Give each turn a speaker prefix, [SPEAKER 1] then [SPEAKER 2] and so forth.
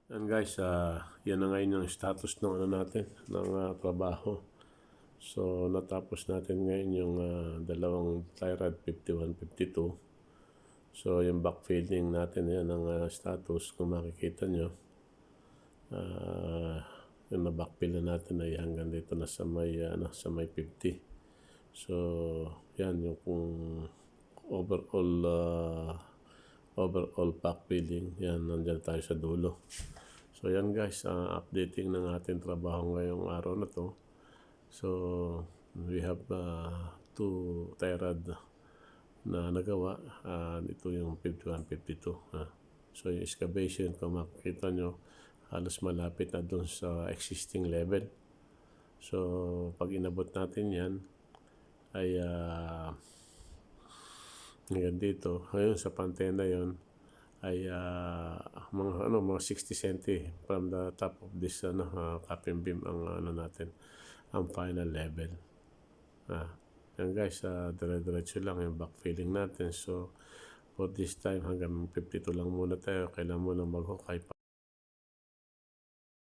[SPEAKER 1] And guys, yan na ngayon yung status ng ano natin, ng trabaho. So, natapos natin ngayon yung dalawang tie-rod 51, 52. So, yung backfilling natin, yan ang status. Kung makikita nyo, yung na-backfill na natin ay hanggang dito na sa may 50. So, yan yung kung overall backfilling, yan, nandyan tayo sa dulo. So yan guys, updating ng ating trabaho ngayong araw na to. So we have 2 tie-rod na nagawa. Ito yung 51, 52. So yung excavation, kung makikita nyo, halos malapit na doon sa existing level. So pag inabot natin yan, ay hanggang dito, ngayon sa pantena yon ay mga 60 cm from the top of this capping beam ang natin, ang final level. Yan guys, dire-diretso lang yung backfilling natin. So for this time hanggang 52 lang muna tayo, kailan muna mag-hook